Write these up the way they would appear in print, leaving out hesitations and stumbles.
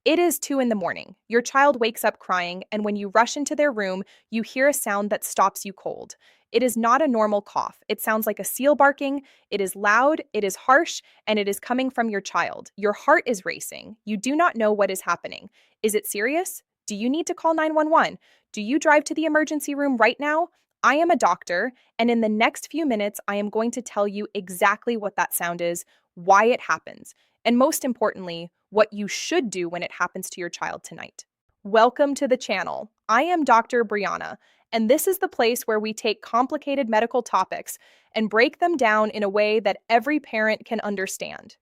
It is 2 in the morning. Your child wakes up crying, and when you rush into their room, you hear a sound that stops you cold. It is not a normal cough. It sounds like a seal barking. It is loud, it is harsh, and it is coming from your child. Your heart is racing. You do not know what is happening. Is it serious? Do you need to call 911? Do you drive to the emergency room right now? I am a doctor, and in the next few minutes, I am going to tell you exactly what that sound is, why it happens, and most importantly, what you should do when it happens to your child tonight. Welcome to the channel. I am Dr. Brianna, and this is the place where we take complicated medical topics and break them down in a way that every parent can understand.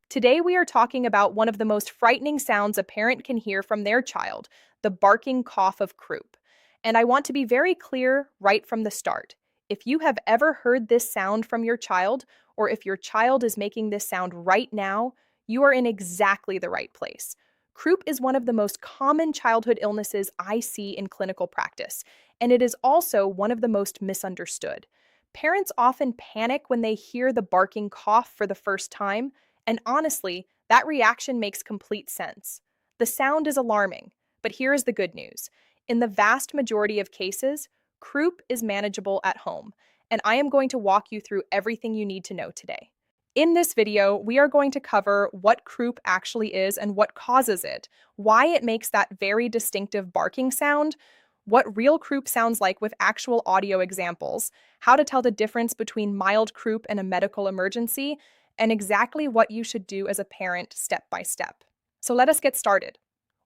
Today, we are talking about one of the most frightening sounds a parent can hear from their child, the barking cough of croup. And I want to be very clear right from the start. If you have ever heard this sound from your child, or if your child is making this sound right now, you are in exactly the right place. Croup is one of the most common childhood illnesses I see in clinical practice, and it is also one of the most misunderstood. Parents often panic when they hear the barking cough for the first time, and honestly, that reaction makes complete sense. The sound is alarming, but here is the good news. In the vast majority of cases, croup is manageable at home, and I am going to walk you through everything you need to know today. In this video, we are going to cover what croup actually is and what causes it, why it makes that very distinctive barking sound, what real croup sounds like with actual audio examples, how to tell the difference between mild croup and a medical emergency, and exactly what you should do as a parent step by step. So let us get started.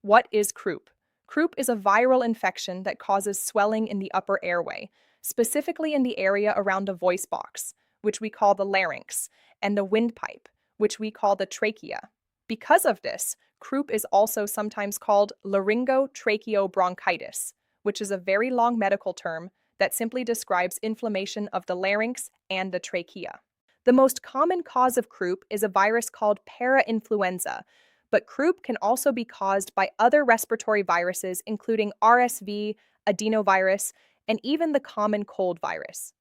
What is croup? Croup is a viral infection that causes swelling in the upper airway, specifically in the area around the voice box, which we call the larynx, and the windpipe, which we call the trachea. Because of this, croup is also sometimes called laryngotracheobronchitis, which is a very long medical term that simply describes inflammation of the larynx and the trachea. The most common cause of croup is a virus called parainfluenza, but croup can also be caused by other respiratory viruses, including RSV, adenovirus, and even the common cold virus.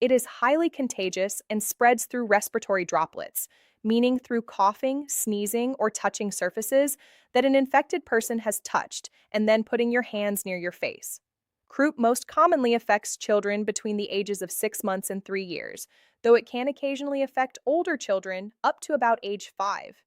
It is highly contagious and spreads through respiratory droplets, meaning through coughing, sneezing, or touching surfaces that an infected person has touched, and then putting your hands near your face. Croup most commonly affects children between the ages of 6 months and 3 years, though it can occasionally affect older children up to about age 5.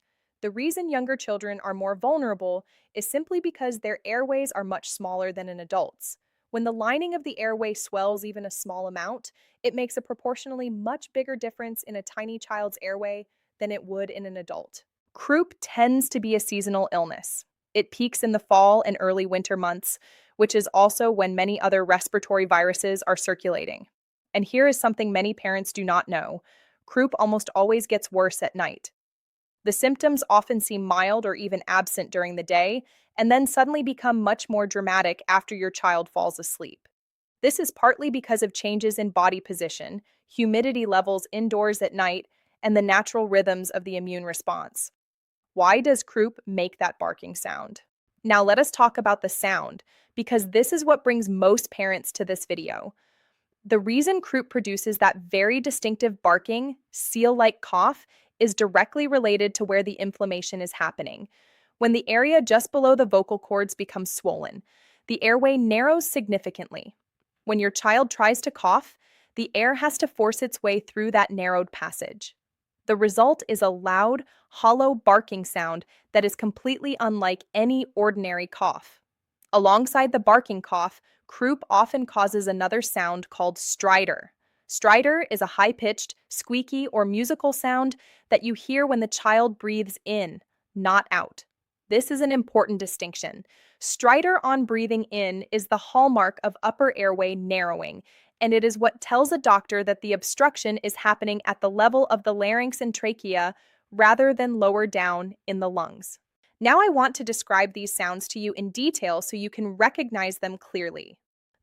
The reason younger children are more vulnerable is simply because their airways are much smaller than an adult's. When the lining of the airway swells even a small amount, it makes a proportionally much bigger difference in a tiny child's airway than it would in an adult. Croup tends to be a seasonal illness. It peaks in the fall and early winter months, which is also when many other respiratory viruses are circulating. And here is something many parents do not know. Croup almost always gets worse at night. The symptoms often seem mild or even absent during the day, and then suddenly become much more dramatic after your child falls asleep. This is partly because of changes in body position, humidity levels indoors at night, and the natural rhythms of the immune response. Why does croup make that barking sound? Now let us talk about the sound, because this is what brings most parents to this video. The reason croup produces that very distinctive barking, seal-like cough is directly related to where the inflammation is happening. When the area just below the vocal cords becomes swollen, the airway narrows significantly. When your child tries to cough, the air has to force its way through that narrowed passage. The result is a loud, hollow barking sound that is completely unlike any ordinary cough. Alongside the barking cough, croup often causes another sound called stridor. Stridor is a high-pitched, squeaky, or musical sound that you hear when the child breathes in, not out. This is an important distinction. Stridor on breathing in is the hallmark of upper airway narrowing, and it is what tells a doctor that the obstruction is happening at the level of the larynx and trachea rather than lower down in the lungs. Now I want to describe these sounds to you in detail so you can recognize them clearly.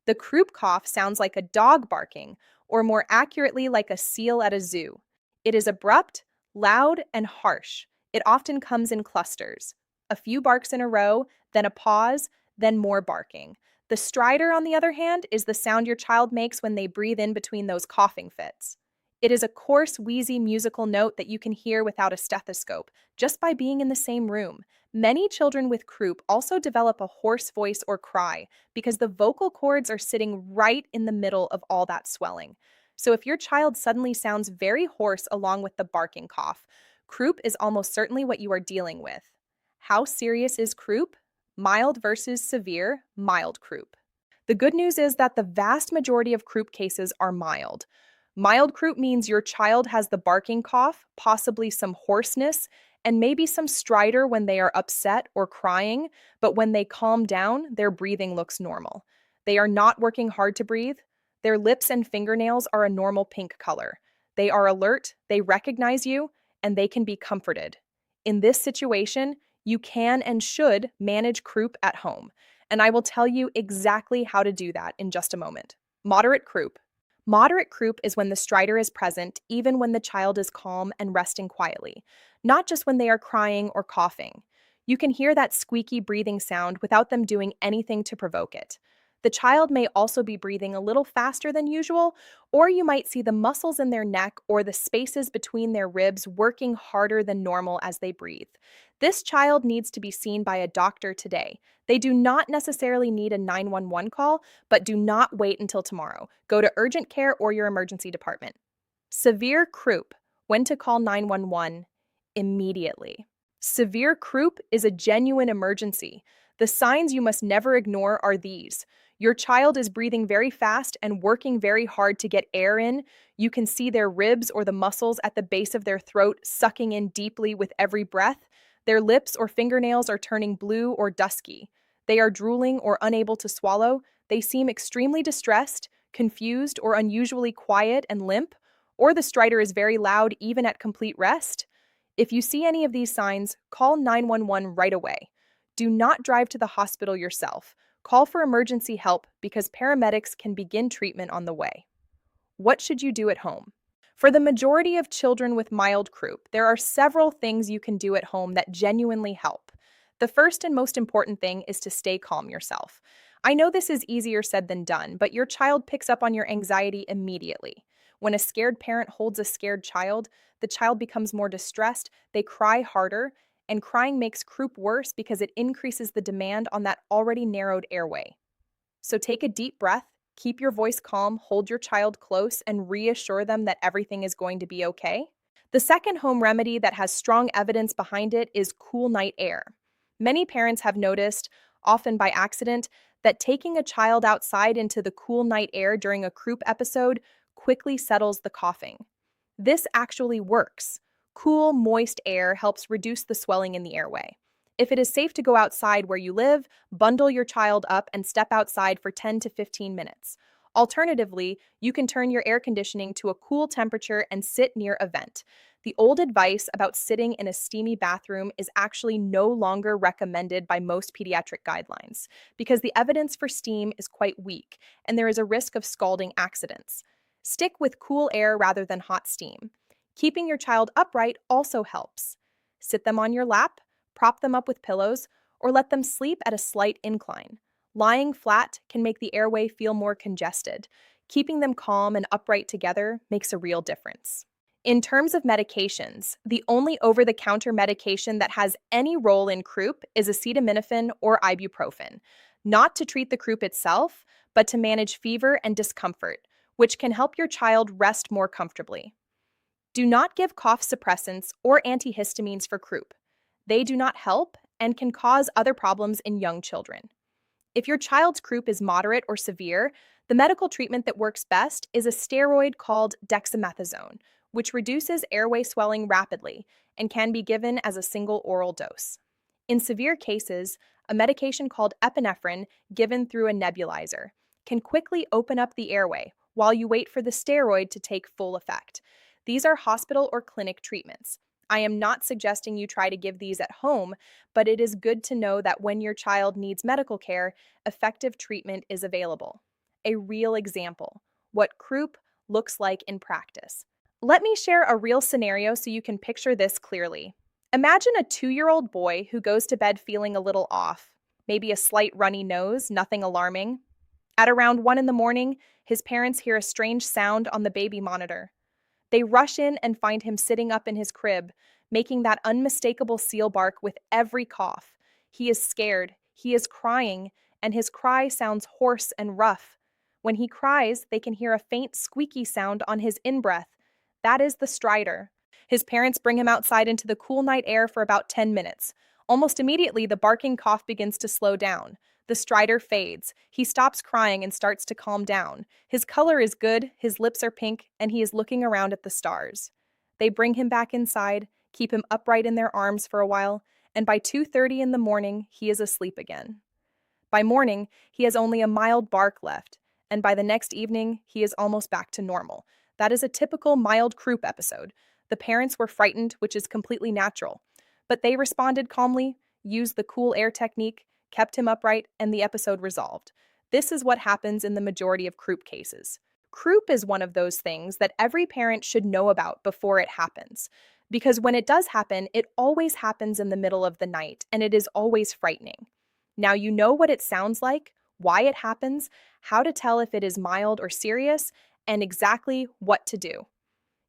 The croup cough sounds like a dog barking, or more accurately like a seal at a zoo. It is abrupt, loud, and harsh. It often comes in clusters. A few barks in a row, then a pause, then more barking. The stridor, on the other hand, is the sound your child makes when they breathe in between those coughing fits. It is a coarse, wheezy musical note that you can hear without a stethoscope, just by being in the same room. Many children with croup also develop a hoarse voice or cry because the vocal cords are sitting right in the middle of all that swelling. So if your child suddenly sounds very hoarse along with the barking cough, croup is almost certainly what you are dealing with. How serious is croup? Mild versus severe, mild croup. The good news is that the vast majority of croup cases are mild. Mild croup means your child has the barking cough, possibly some hoarseness, and maybe some stridor when they are upset or crying, but when they calm down, their breathing looks normal. They are not working hard to breathe. Their lips and fingernails are a normal pink color. They are alert, they recognize you, and they can be comforted. In this situation, you can and should manage croup at home, and I will tell you exactly how to do that in just a moment. Moderate croup. Moderate croup is when the stridor is present, even when the child is calm and resting quietly, not just when they are crying or coughing. You can hear that squeaky breathing sound without them doing anything to provoke it. The child may also be breathing a little faster than usual, or you might see the muscles in their neck or the spaces between their ribs working harder than normal as they breathe. This child needs to be seen by a doctor today. They do not necessarily need a 911 call, but do not wait until tomorrow. Go to urgent care or your emergency department. Severe croup. When to call 911? Immediately. Severe croup is a genuine emergency. The signs you must never ignore are these. Your child is breathing very fast and working very hard to get air in. You can see their ribs or the muscles at the base of their throat sucking in deeply with every breath. Their lips or fingernails are turning blue or dusky. They are drooling or unable to swallow. They seem extremely distressed, confused, or unusually quiet and limp, or the stridor is very loud even at complete rest. If you see any of these signs, call 911 right away. Do not drive to the hospital yourself. Call for emergency help because paramedics can begin treatment on the way. What should you do at home? For the majority of children with mild croup, there are several things you can do at home that genuinely help. The first and most important thing is to stay calm yourself. I know this is easier said than done, but your child picks up on your anxiety immediately. When a scared parent holds a scared child, the child becomes more distressed, they cry harder, and crying makes croup worse because it increases the demand on that already narrowed airway. So take a deep breath, keep your voice calm, hold your child close, and reassure them that everything is going to be okay. The second home remedy that has strong evidence behind it is cool night air. Many parents have noticed, often by accident, that taking a child outside into the cool night air during a croup episode quickly settles the coughing. This actually works. Cool, moist air helps reduce the swelling in the airway. If it is safe to go outside where you live, bundle your child up and step outside for 10 to 15 minutes. Alternatively, you can turn your air conditioning to a cool temperature and sit near a vent. The old advice about sitting in a steamy bathroom is actually no longer recommended by most pediatric guidelines because the evidence for steam is quite weak and there is a risk of scalding accidents. Stick with cool air rather than hot steam. Keeping your child upright also helps. Sit them on your lap, prop them up with pillows, or let them sleep at a slight incline. Lying flat can make the airway feel more congested. Keeping them calm and upright together makes a real difference. In terms of medications, the only over-the-counter medication that has any role in croup is acetaminophen or ibuprofen, not to treat the croup itself, but to manage fever and discomfort, which can help your child rest more comfortably. Do not give cough suppressants or antihistamines for croup. They do not help and can cause other problems in young children. If your child's croup is moderate or severe, the medical treatment that works best is a steroid called dexamethasone, which reduces airway swelling rapidly and can be given as a single oral dose. In severe cases, a medication called epinephrine, given through a nebulizer, can quickly open up the airway while you wait for the steroid to take full effect. These are hospital or clinic treatments. I am not suggesting you try to give these at home, but it is good to know that when your child needs medical care, effective treatment is available. A real example, what croup looks like in practice. Let me share a real scenario so you can picture this clearly. Imagine a 2-year-old boy who goes to bed feeling a little off, maybe a slight runny nose, nothing alarming. At around 1 in the morning, his parents hear a strange sound on the baby monitor. They rush in and find him sitting up in his crib, making that unmistakable seal bark with every cough. He is scared, he is crying, and his cry sounds hoarse and rough. When he cries, they can hear a faint squeaky sound on his in-breath. That is the stridor. His parents bring him outside into the cool night air for about 10 minutes. Almost immediately, the barking cough begins to slow down. The stridor fades. He stops crying and starts to calm down. His color is good, his lips are pink, and he is looking around at the stars. They bring him back inside, keep him upright in their arms for a while, and by 2:30 in the morning, he is asleep again. By morning, he has only a mild bark left, and by the next evening, he is almost back to normal. That is a typical mild croup episode. The parents were frightened, which is completely natural, but they responded calmly, used the cool air technique, kept him upright, and the episode resolved. This is what happens in the majority of croup cases. Croup is one of those things that every parent should know about before it happens. Because when it does happen, it always happens in the middle of the night, and it is always frightening. Now you know what it sounds like, why it happens, how to tell if it is mild or serious, and exactly what to do.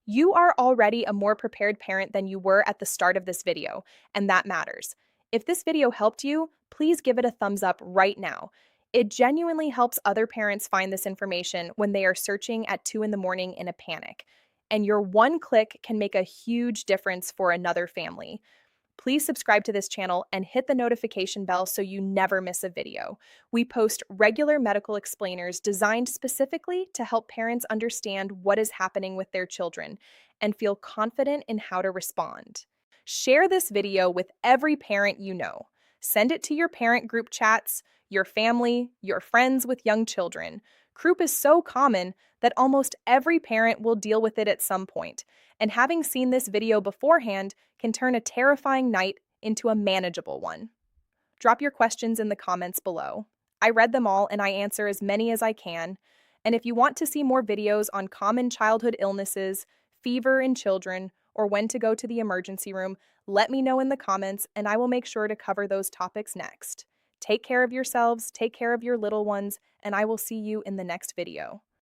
You are already a more prepared parent than you were at the start of this video, and that matters. If this video helped you, please give it a thumbs up right now. It genuinely helps other parents find this information when they are searching at 2 in the morning in a panic. And your one click can make a huge difference for another family. Please subscribe to this channel and hit the notification bell so you never miss a video. We post regular medical explainers designed specifically to help parents understand what is happening with their children and feel confident in how to respond. Share this video with every parent you know. Send it to your parent group chats, your family, your friends with young children. Croup is so common that almost every parent will deal with it at some point, and having seen this video beforehand can turn a terrifying night into a manageable one. Drop your questions in the comments below. I read them all and I answer as many as I can. And if you want to see more videos on common childhood illnesses, fever in children, or when to go to the emergency room, let me know in the comments and I will make sure to cover those topics next. Take care of yourselves, take care of your little ones, and I will see you in the next video.